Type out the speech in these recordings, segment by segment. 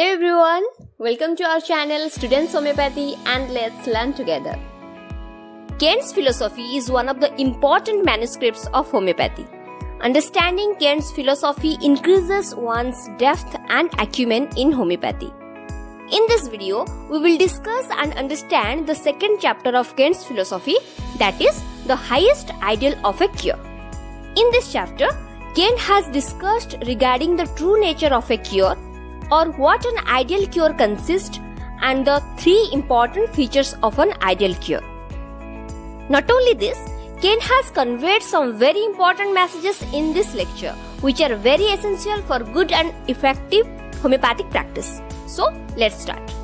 Hello everyone, welcome to our channel Students Homeopathy and let's learn together. Kant's philosophy is one of the important manuscripts of homeopathy. Understanding Kant's philosophy increases one's depth and acumen in homeopathy. In this video, we will discuss and understand the second chapter of Kant's philosophy, that is, the highest ideal of a cure. In this chapter, Kant has discussed regarding the true nature of a cure, or what an ideal cure consists, and the three important features of an ideal cure. Not only this, Kant has conveyed some very important messages in this lecture, which are very essential for good and effective homeopathic practice. So, let's start.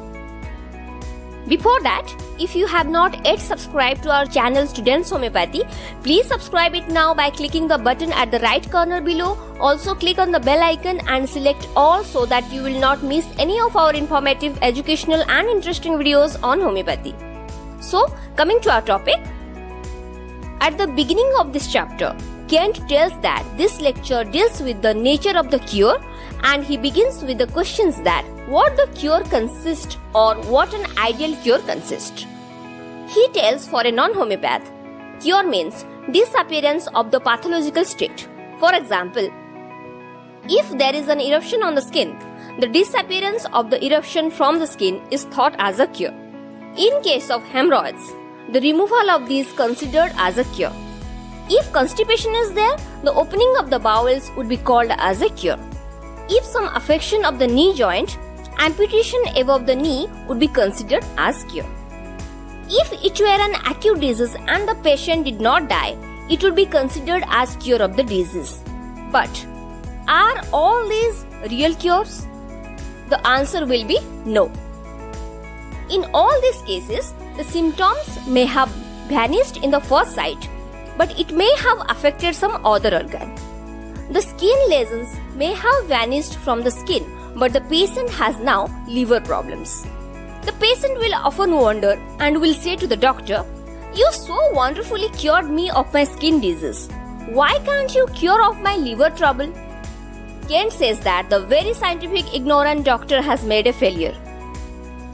Before that, if you have not yet subscribed to our channel Students Homeopathy, please subscribe it now by clicking the button at the right corner below. Also click on the bell icon and select all so that you will not miss any of our informative, educational and interesting videos on homeopathy. So, coming to our topic. At the beginning of this chapter, Kant tells that this lecture deals with the nature of the cure, and he begins with the questions that what the cure consists or what an ideal cure consists. He tells for a non-homeopath, cure means disappearance of the pathological state. For example, if there is an eruption on the skin, the disappearance of the eruption from the skin is thought as a cure. In case of hemorrhoids, the removal of these considered as a cure. If constipation is there, the opening of the bowels would be called as a cure. If some affection of the knee joint, amputation above the knee would be considered as cure. If it were an acute disease and the patient did not die, it would be considered as cure of the disease. But are all these real cures? The answer will be no. In all these cases, the symptoms may have vanished in the first sight, but it may have affected some other organ. The skin lesions may have vanished from the skin, but the patient has now liver problems. The patient will often wonder and will say to the doctor, "You so wonderfully cured me of my skin disease. Why can't you cure of my liver trouble?" Kant says that the very scientific ignorant doctor has made a failure.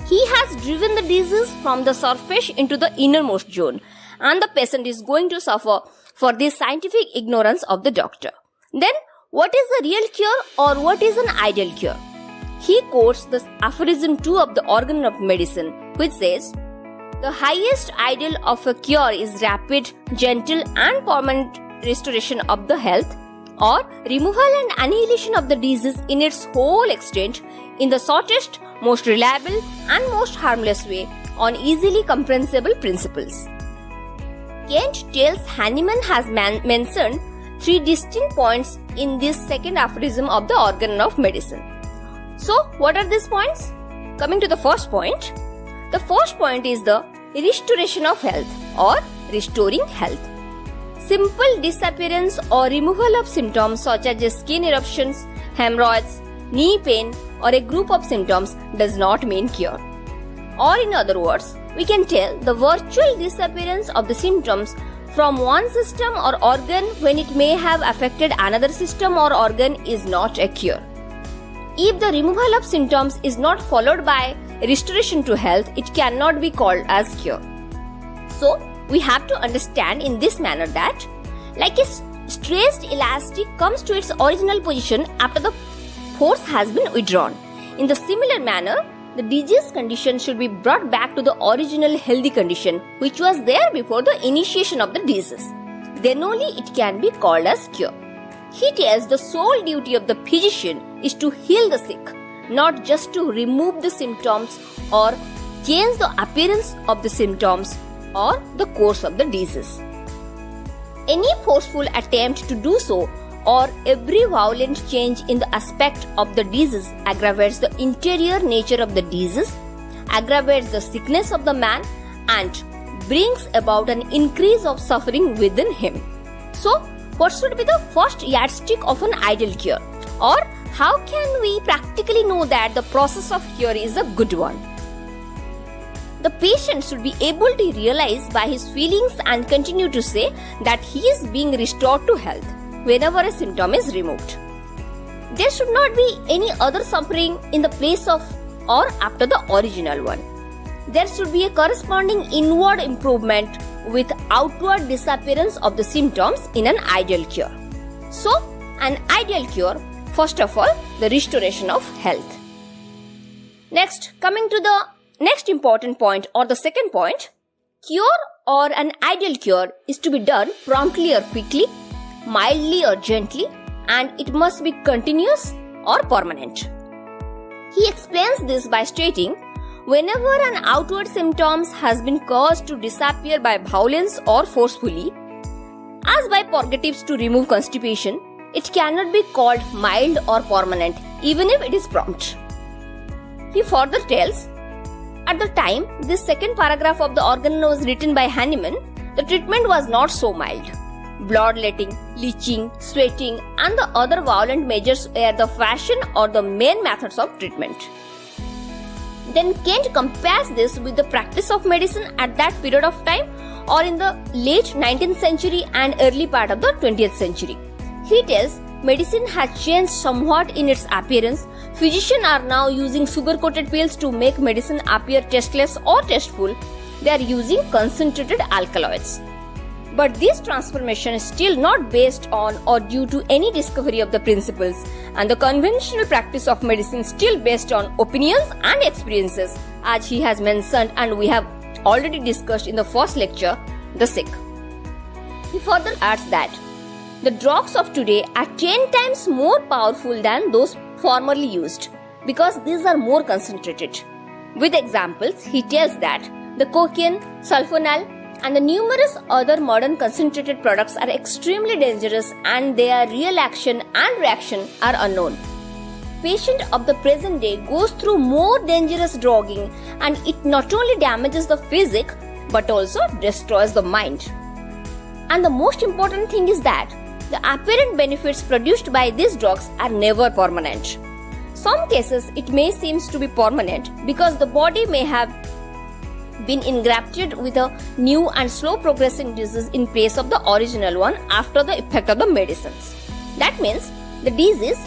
He has driven the disease from the surface into the innermost zone, and the patient is going to suffer for this scientific ignorance of the doctor. Then, what is the real cure or what is an ideal cure? He quotes the Aphorism-2 of the Organon of medicine, which says, "The highest ideal of a cure is rapid, gentle and permanent restoration of the health, or removal and annihilation of the disease in its whole extent, in the shortest, most reliable and most harmless way, on easily comprehensible principles." Kant tells Hahnemann has mentioned three distinct points in this second aphorism of the Organon of medicine. So, what are these points? Coming to the first point. The first point is the restoration of health or restoring health. Simple disappearance or removal of symptoms such as skin eruptions, hemorrhoids, knee pain or a group of symptoms does not mean cure. Or in other words, we can tell the virtual disappearance of the symptoms from one system or organ when it may have affected another system or organ is not a cure. If the removal of symptoms is not followed by restoration to health, it cannot be called as cure. So, we have to understand in this manner that, like a stressed elastic comes to its original position after the force has been withdrawn, in the similar manner, the disease condition should be brought back to the original healthy condition which was there before the initiation of the disease. Then only it can be called as cure. He tells the sole duty of the physician is to heal the sick, not just to remove the symptoms or change the appearance of the symptoms or the course of the disease. Any forceful attempt to do so or every violent change in the aspect of the disease aggravates the interior nature of the disease, aggravates the sickness of the man, and brings about an increase of suffering within him. So, what should be the first yardstick of an ideal cure? Or how can we practically know that the process of cure is a good one? The patient should be able to realize by his feelings and continue to say that he is being restored to health whenever a symptom is removed. There should not be any other suffering in the place of or after the original one. There should be a corresponding inward improvement with outward disappearance of the symptoms in an ideal cure. So, an ideal cure, first of all, the restoration of health. Next, coming to the next important point or the second point, cure or an ideal cure is to be done promptly or quickly, mildly or gently, and it must be continuous or permanent. He explains this by stating, whenever an outward symptoms has been caused to disappear by violence or forcefully, as by purgatives to remove constipation, it cannot be called mild or permanent, even if it is prompt. He further tells, at the time this second paragraph of the Organon was written by Hahnemann, the treatment was not so mild. Bloodletting, leeching, sweating, and the other violent measures were the fashion or the main methods of treatment. Then Kent compares this with the practice of medicine at that period of time or in the late 19th century and early part of the 20th century. He tells, medicine has changed somewhat in its appearance. Physicians are now using sugar-coated pills to make medicine appear tasteless or tasteful. They are using concentrated alkaloids. But this transformation is still not based on or due to any discovery of the principles, and the conventional practice of medicine is still based on opinions and experiences, as he has mentioned and we have already discussed in the first lecture, the sick. He further adds that the drugs of today are 10 times more powerful than those formerly used because these are more concentrated. With examples, he tells that the cocaine, sulfonal, and the numerous other modern concentrated products are extremely dangerous and their real action and reaction are unknown. Patient of the present day goes through more dangerous drugging and it not only damages the physique but also destroys the mind. And the most important thing is that the apparent benefits produced by these drugs are never permanent. Some cases it may seem to be permanent because the body may have been engrafted with a new and slow progressing disease in place of the original one after the effect of the medicines. That means the disease,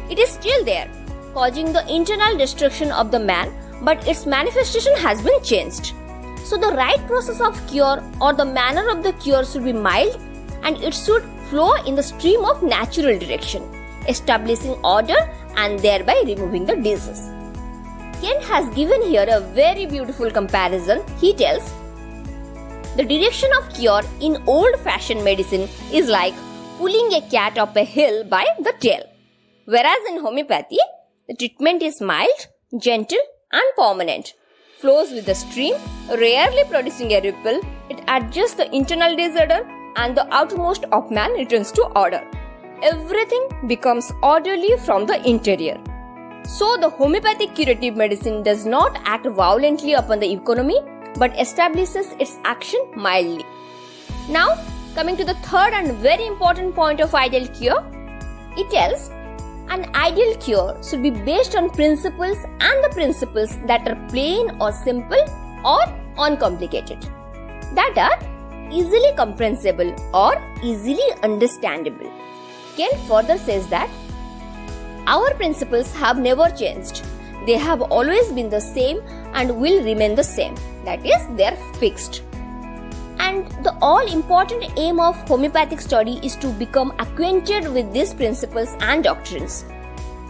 it is still there, causing the internal destruction of the man, but its manifestation has been changed. So the right process of cure or the manner of the cure should be mild and it should flow in the stream of natural direction, establishing order and thereby removing the disease. Kent has given here a very beautiful comparison. He tells, the direction of cure in old-fashioned medicine is like pulling a cat up a hill by the tail. Whereas in homeopathy, the treatment is mild, gentle and permanent, flows with the stream, rarely producing a ripple. It adjusts the internal disorder and the outermost of man returns to order. Everything becomes orderly from the interior. So the homeopathic curative medicine does not act violently upon the economy but establishes its action mildly. Now coming to the third and very important point of ideal cure, it tells an ideal cure should be based on principles and the principles that are plain or simple or uncomplicated, that are easily comprehensible or easily understandable. Kent further says that our principles have never changed. They have always been the same and will remain the same. That is, they are fixed. And the all-important aim of homeopathic study is to become acquainted with these principles and doctrines.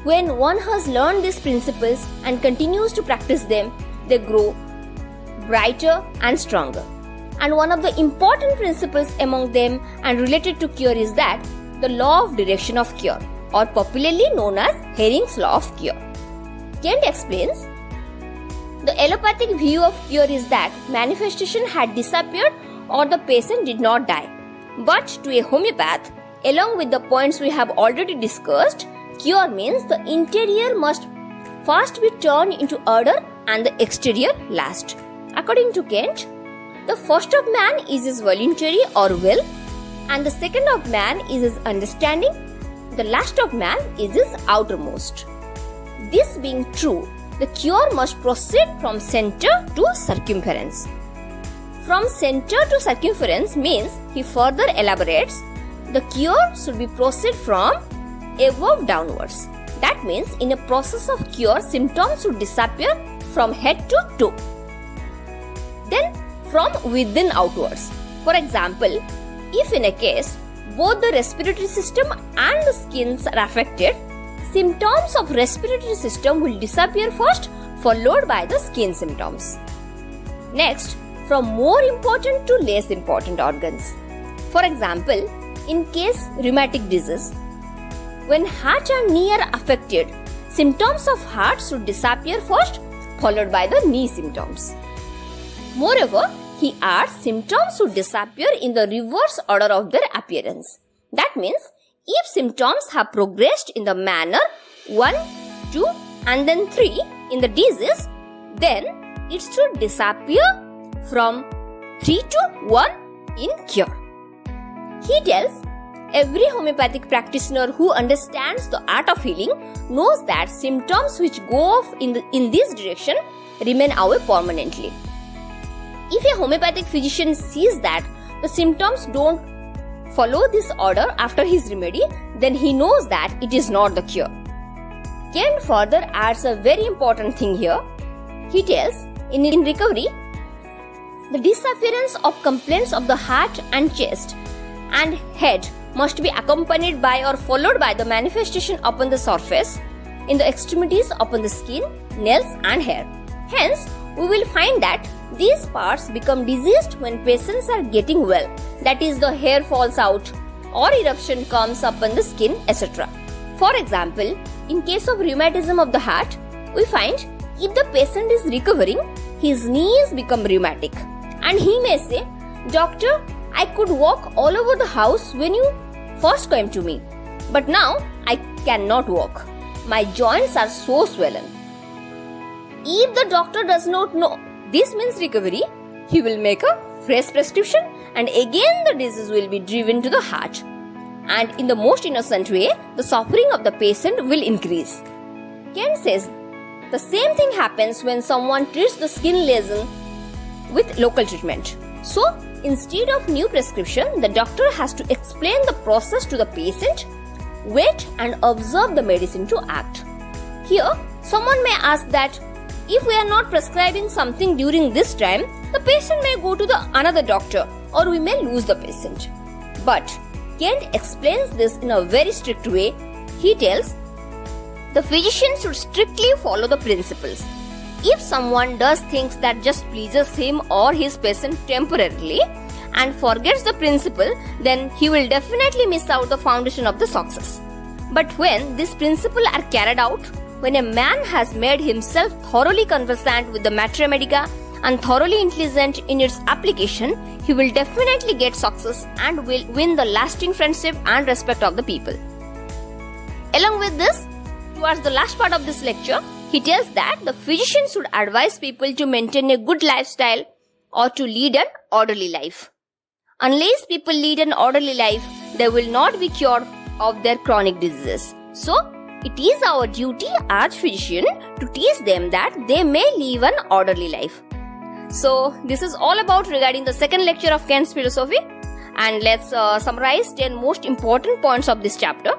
When one has learned these principles and continues to practice them, they grow brighter and stronger. And one of the important principles among them and related to cure is that the law of direction of cure, or popularly known as Hering's law of cure. Kent explains, the allopathic view of cure is that manifestation had disappeared or the patient did not die. But to a homeopath, along with the points we have already discussed, cure means the interior must first be turned into order and the exterior last. According to Kent, the first of man is his voluntary or will, and the second of man is his understanding. The last of man is his outermost. This being true, the cure must proceed from center to circumference. From center to circumference means, he further elaborates, the cure should be proceed from evolve downwards. That means in a process of cure, symptoms should disappear from head to toe. Then from within outwards. For example, if in a case both the respiratory system and the skins are affected, symptoms of respiratory system will disappear first, followed by the skin symptoms. Next, from more important to less important organs. For example, in case rheumatic disease, when heart and knee are affected, symptoms of heart should disappear first, followed by the knee symptoms. Moreover, he adds symptoms should disappear in the reverse order of their appearance. That means, if symptoms have progressed in the manner 1, 2 and then 3 in the disease, then it should disappear from 3 to 1 in cure. He tells every homeopathic practitioner who understands the art of healing knows that symptoms which go off in this direction remain away permanently. If a homeopathic physician sees that the symptoms don't follow this order after his remedy, then he knows that it is not the cure. Kent further adds a very important thing here. He tells, in recovery, the disappearance of complaints of the heart and chest and head must be accompanied by or followed by the manifestation upon the surface, in the extremities upon the skin, nails and hair. Hence, we will find that these parts become diseased when patients are getting well, that is, the hair falls out or eruption comes upon the skin, etc. For example, in case of rheumatism of the heart, we find if the patient is recovering, his knees become rheumatic and he may say, "Doctor, I could walk all over the house when you first came to me, but now I cannot walk. My joints are so swollen." If the doctor does not know this means recovery, he will make a fresh prescription and again the disease will be driven to the heart. And in the most innocent way, the suffering of the patient will increase. Kent says the same thing happens when someone treats the skin lesion with local treatment. So, instead of new prescription, the doctor has to explain the process to the patient, wait and observe the medicine to act. Here, someone may ask that if we are not prescribing something during this time, the patient may go to another doctor or we may lose the patient. But Kent explains this in a very strict way. He tells, the physician should strictly follow the principles. If someone does things that just pleases him or his patient temporarily and forgets the principle, then he will definitely miss out the foundation of the success. But when these principles are carried out, when a man has made himself thoroughly conversant with the Materia Medica and thoroughly intelligent in its application, he will definitely get success and will win the lasting friendship and respect of the people. Along with this, towards the last part of this lecture, he tells that the physician should advise people to maintain a good lifestyle or to lead an orderly life. Unless people lead an orderly life, they will not be cured of their chronic diseases. So, it is our duty as physician to teach them that they may live an orderly life. So, this is all about regarding the second lecture of Kent's philosophy. And let's summarize 10 most important points of this chapter.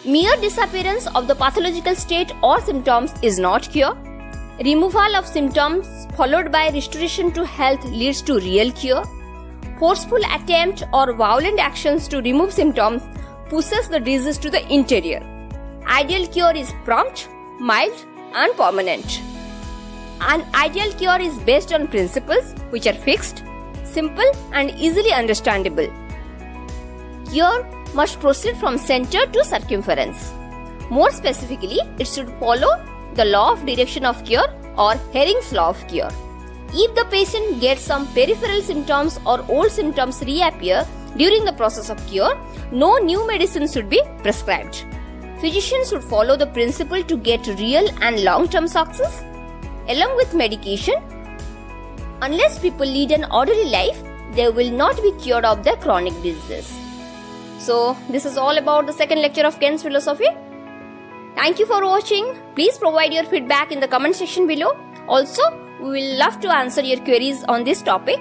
Mere disappearance of the pathological state or symptoms is not cure. Removal of symptoms followed by restoration to health leads to real cure. Forceful attempt or violent actions to remove symptoms pushes the disease to the interior. Ideal cure is prompt, mild and permanent. An ideal cure is based on principles which are fixed, simple and easily understandable. Cure must proceed from center to circumference. More specifically, it should follow the law of direction of cure or Hering's law of cure. If the patient gets some peripheral symptoms or old symptoms reappear during the process of cure, no new medicine should be prescribed. Physicians should follow the principle to get real and long-term success. Along with medication, unless people lead an orderly life, they will not be cured of their chronic diseases. So, this is all about the second lecture of Kent's philosophy. Thank you for watching. Please provide your feedback in the comment section below. Also, we will love to answer your queries on this topic.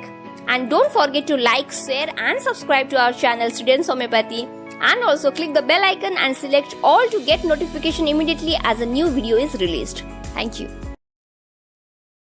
And don't forget to like, share and subscribe to our channel Students Homeopathy And also click the bell icon and select all to get notification immediately as a new video is released. Thank you.